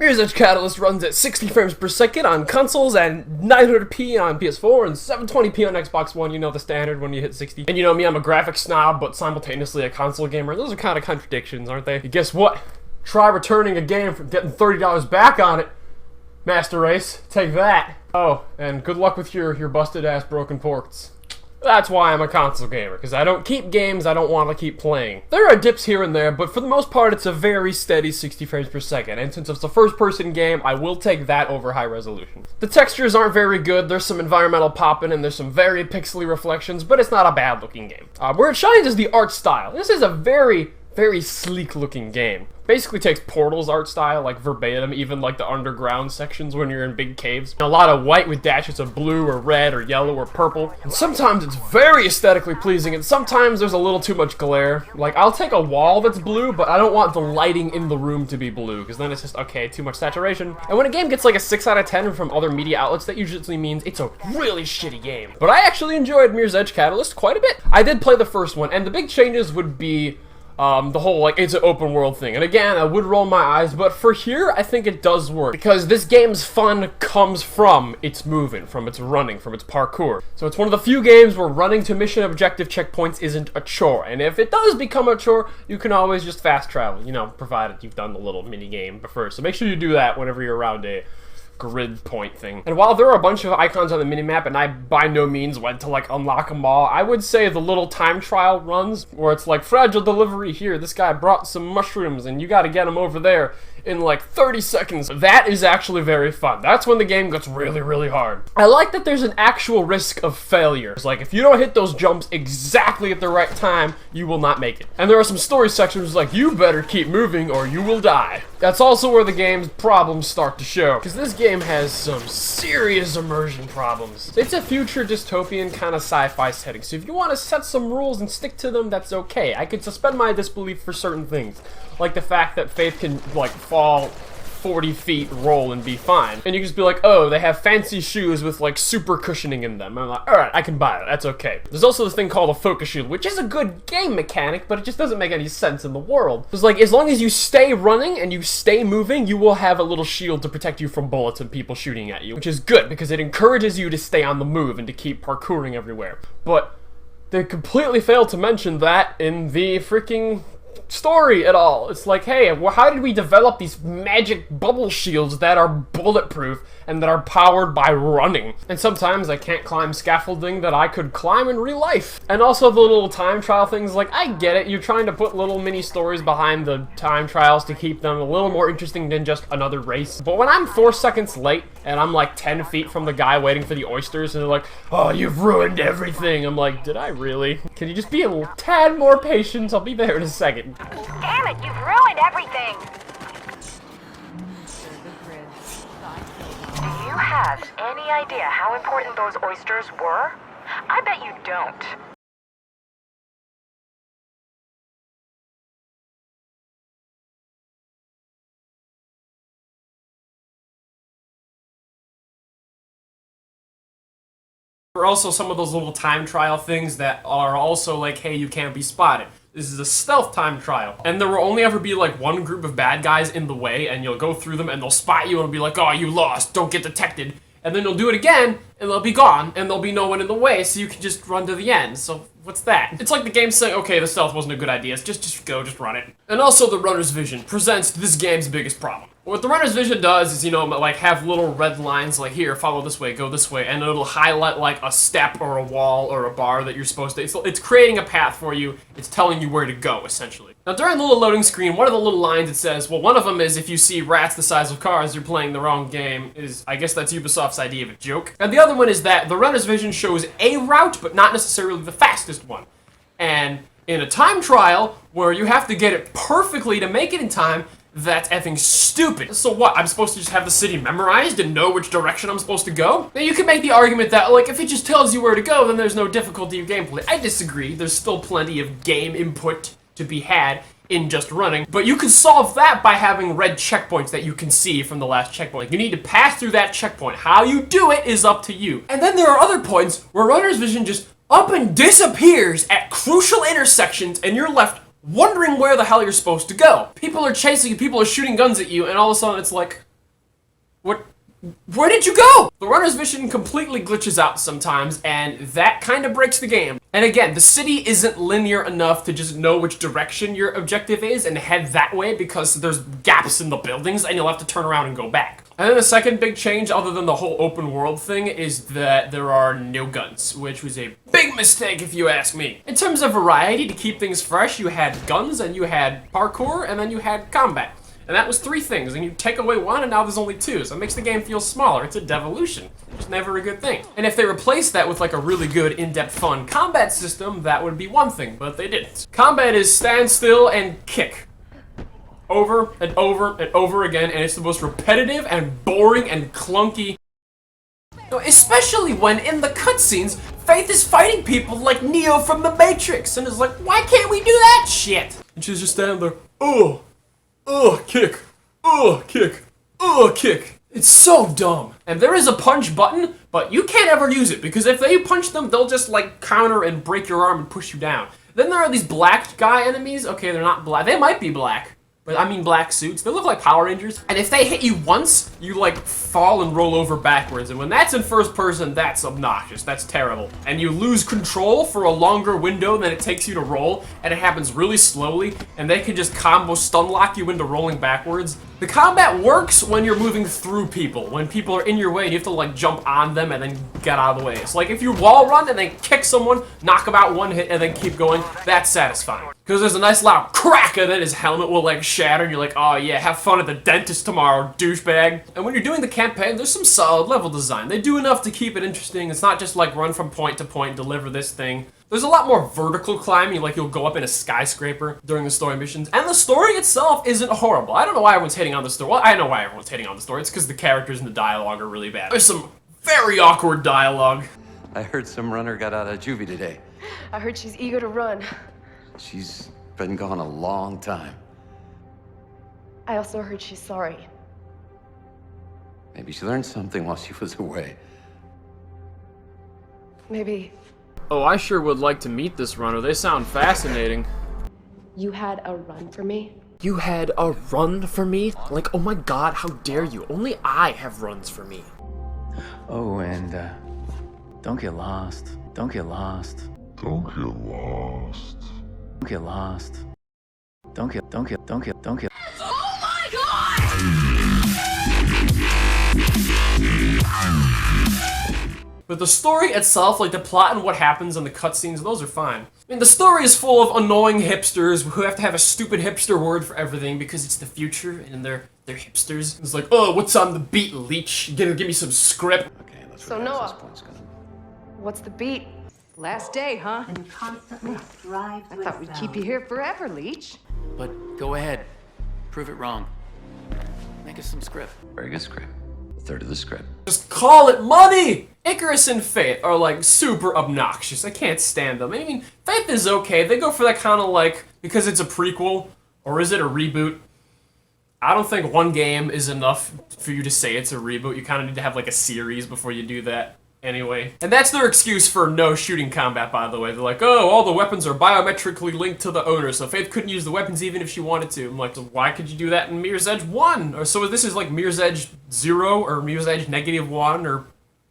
Mirror's Edge Catalyst runs at 60 frames per second on consoles and 900p on PS4 and 720p on Xbox One. You know the standard when you hit 60. And you know me, I'm a graphics snob, but simultaneously a console gamer. Those are kind of contradictions, aren't they? And guess what? Try returning a game from getting $30 back on it. Master Race, take that. Oh, and good luck with your busted ass broken ports. That's why I'm a console gamer, because I don't keep games I don't want to keep playing. There are dips here and there, but for the most part it's a very steady 60 frames per second, and since it's a first-person game, I will take that over high resolution. The textures aren't very good, there's some environmental popping, and there's some very pixely reflections, but it's not a bad-looking game. Where it shines is the art style. This is a very sleek-looking game. Basically takes Portal's art style, like verbatim, even like the underground sections when you're in big caves. A lot of white with dashes of blue or red or yellow or purple. And sometimes it's very aesthetically pleasing, and sometimes there's a little too much glare. Like, I'll take a wall that's blue, but I don't want the lighting in the room to be blue, because then it's just, okay, too much saturation. And when a game gets like a 6 out of 10 from other media outlets, that usually means it's a really shitty game. But I actually enjoyed Mirror's Edge Catalyst quite a bit. I did play the first one, and the big changes would be the whole, like, it's an open world thing. And again, I would roll my eyes, but for here, I think it does work. Because this game's fun comes from its moving, from its running, from its parkour. So it's one of the few games where running to mission objective checkpoints isn't a chore. And if it does become a chore, you can always just fast travel, you know, provided you've done the little mini game before. So make sure you do that whenever you're around a grid point thing. And while there are a bunch of icons on the minimap, and I by no means went to like unlock them all, I would say the little time trial runs where it's like fragile delivery here, this guy brought some mushrooms and you gotta get him over there in like 30 seconds. That is actually very fun. That's when the game gets really hard. I like that there's an actual risk of failure. It's like, if you don't hit those jumps exactly at the right time, you will not make it. And there are some story sections like, you better keep moving or you will die. That's also where the game's problems start to show, because this game has some serious immersion problems. It's a future dystopian kind of sci-fi setting, so if you want to set some rules and stick to them, that's okay. I could suspend my disbelief for certain things, like the fact that Faith can, like, fall 40 feet, roll, and be fine. And you can just be like, oh, they have fancy shoes with, like, super cushioning in them. And I'm like, alright, I can buy that, that's okay. There's also this thing called a focus shield, which is a good game mechanic, but it just doesn't make any sense in the world. It's like, as long as you stay running and you stay moving, you will have a little shield to protect you from bullets and people shooting at you, which is good, because it encourages you to stay on the move and to keep parkouring everywhere. But they completely failed to mention that in the freaking story at all. It's like, hey, well, how did we develop these magic bubble shields that are bulletproof and that are powered by running? And sometimes I can't climb scaffolding that I could climb in real life. And also the little time trial things, like, I get it, you're trying to put little mini stories behind the time trials to keep them a little more interesting than just another race. But when I'm 4 seconds late and I'm like 10 feet from the guy waiting for the oysters and they're like, oh, you've ruined everything, I'm like, did I really? Can you just be a tad more patient? I'll be there in a second. Damn it, you've ruined everything! Do you have any idea how important those oysters were? I bet you don't. There are also some of those little time trial things that are also like, hey, you can't be spotted. This is a stealth time trial. And there will only ever be like one group of bad guys in the way, and you'll go through them and they'll spot you and be like, oh, you lost, don't get detected. And then you'll do it again, and they'll be gone, and there'll be no one in the way, so you can just run to the end. So what's that? It's like the game saying, okay, the stealth wasn't a good idea, just run it. And also the runner's vision presents this game's biggest problem. What the runner's vision does is, you know, like have little red lines like, here, follow this way, go this way, and it'll highlight like a step or a wall or a bar that you're supposed to, it's creating a path for you, it's telling you where to go, essentially. Now during the little loading screen, one of the little lines it says, well, one of them is, if you see rats the size of cars, you're playing the wrong game, I guess that's Ubisoft's idea of a joke. And the other one is that the runner's vision shows a route, but not necessarily the fastest one. And in a time trial, where you have to get it perfectly to make it in time, that's effing stupid. So what, I'm supposed to just have the city memorized and know which direction I'm supposed to go? Now you can make the argument that, like, if it just tells you where to go, then there's no difficulty of gameplay. I disagree, there's still plenty of game input to be had in just running, but you can solve that by having red checkpoints that you can see from the last checkpoint. You need to pass through that checkpoint. How you do it is up to you. And then there are other points where runner's vision just up and disappears at crucial intersections, and you're left wondering where the hell you're supposed to go. People are chasing you, people are shooting guns at you, and all of a sudden it's like, What? Where did you go? The runner's vision completely glitches out sometimes, and that kind of breaks the game. And again, the city isn't linear enough to just know which direction your objective is and head that way because there's gaps in the buildings and you'll have to turn around and go back. And then the second big change, other than the whole open world thing, is that there are no guns, which was a big mistake if you ask me. In terms of variety, to keep things fresh, you had guns and you had parkour and then you had combat. And that was 3 things, and you take away 1 and now there's only 2, so it makes the game feel smaller. It's a devolution. It's never a good thing. And if they replaced that with like a really good, in-depth, fun combat system, that would be one thing, but they didn't. Combat is stand still and kick. Over and over and over again, and it's the most repetitive and boring and clunky. Especially when, in the cutscenes, Faith is fighting people like Neo from the Matrix, and is like, why can't we do that shit? And she's just standing there, kick, kick, kick. It's so dumb. And there is a punch button, but you can't ever use it, because if they punch them, they'll just like counter and break your arm and push you down. Then there are these black guy enemies. Okay, they're not black. They might be black. But I mean black suits. They look like Power Rangers. And if they hit you once, you like fall and roll over backwards. And when that's in first person, that's obnoxious. That's terrible. And you lose control for a longer window than it takes you to roll. And it happens really slowly. And they can just combo stun lock you into rolling backwards. The combat works when you're moving through people. When people are in your way, you have to like jump on them and then get out of the way. It's like if you wall run and then kick someone, knock them out 1 hit and then keep going, that's satisfying. Because there's a nice loud crack and then his helmet will like shatter and you're like, oh yeah, have fun at the dentist tomorrow, douchebag. And when you're doing the campaign, there's some solid level design. They do enough to keep it interesting. It's not just like run from point to point, deliver this thing. There's a lot more vertical climbing, like you'll go up in a skyscraper during the story missions. And the story itself isn't horrible. I don't know why everyone's hating on the story. Well, I know why everyone's hating on the story. It's because the characters and the dialogue are really bad. There's some very awkward dialogue. I heard some runner got out of juvie today. I heard she's eager to run. She's been gone a long time. I also heard she's sorry. Maybe she learned something while she was away. Maybe. Oh, I sure would like to meet this runner. They sound fascinating. You had a run for me? You had a run for me? Like, oh my god, how dare you? Only I have runs for me. Oh, and don't get lost. Don't get lost. Don't get lost. Don't get lost. Don't get. Oh my god! But the story itself, like the plot and what happens in the cutscenes, those are fine. I mean, the story is full of annoying hipsters who have to have a stupid hipster word for everything because it's the future and they're hipsters. It's like, oh, what's on the beat, leech? Give me some script. Okay, let's So, realize Noah. this point's gonna... What's the beat? Last day, huh? And constantly strive I thought we'd keep you here forever, Leech. But go ahead. Prove it wrong. Make us some script. Very good script. A third of the script. Just call it money! Icarus and Faith are like super obnoxious. I can't stand them. I mean, Faith is okay. They go for that kind of like, because it's a prequel, or is it a reboot? I don't think one game is enough for you to say it's a reboot. You kind of need to have like a series before you do that. Anyway. And that's their excuse for no shooting combat, by the way. They're like, oh, all the weapons are biometrically linked to the owner, so Faith couldn't use the weapons even if she wanted to. I'm like, so why could you do that in Mirror's Edge 1? Or so this is like Mirror's Edge 0 or Mirror's Edge -1 or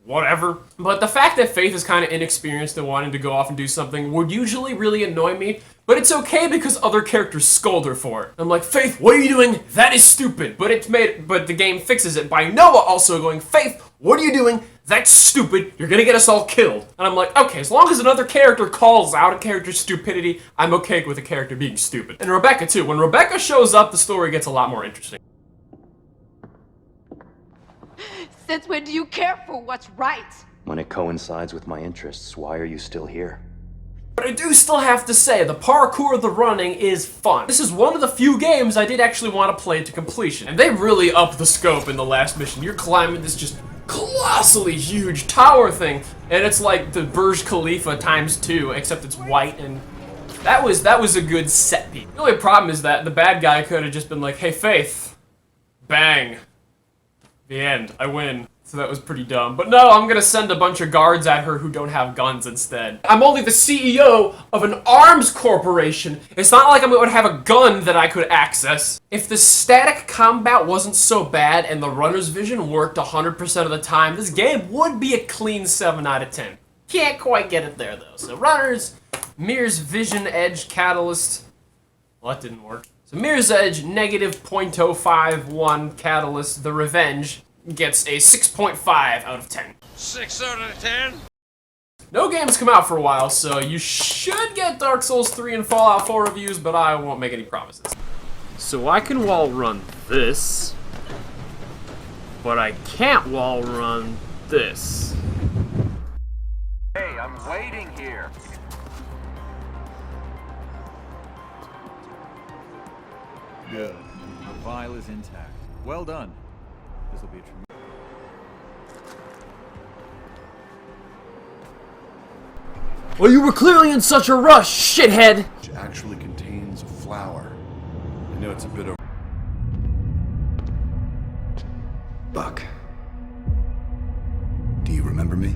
whatever. But the fact that Faith is kind of inexperienced and wanting to go off and do something would usually really annoy me. But it's okay because other characters scold her for it. I'm like, Faith, what are you doing? That is stupid. But the game fixes it by Noah also going, Faith, what are you doing? That's stupid. You're gonna get us all killed. And I'm like, okay, as long as another character calls out a character's stupidity, I'm okay with a character being stupid. And Rebecca too. When Rebecca shows up, the story gets a lot more interesting. Since when do you care for what's right? When it coincides with my interests, why are you still here? But I do still have to say, the parkour of the running is fun. This is one of the few games I did actually want to play to completion. And they really upped the scope in the last mission. You're climbing this just colossally huge tower thing, and it's like the Burj Khalifa ×2, except it's white, and that was a good set piece. The only problem is that the bad guy could have just been like, hey, Faith, bang. The end. I win. So that was pretty dumb. But no, I'm gonna send a bunch of guards at her who don't have guns instead. I'm only the CEO of an arms corporation. It's not like I'm gonna have a gun that I could access. If the static combat wasn't so bad and the runner's vision worked 100% of the time, this game would be a clean 7 out of 10. Can't quite get it there though. So runners, Mirror's Vision, Edge, Catalyst. Well, that didn't work. So Mirror's Edge, negative 0.051, Catalyst, The Revenge, gets a 6.5 out of 10. 6 out of 10? No games come out for a while, so you should get Dark Souls 3 and Fallout 4 reviews, but I won't make any promises. So I can wall run this, but I can't wall run this. Hey, I'm waiting here. Good. The vial is intact. Well done. This will be a tremendous... Well, you were clearly in such a rush, shithead! Which actually contains a flower. I know it's a bit of... Buck. Do you remember me?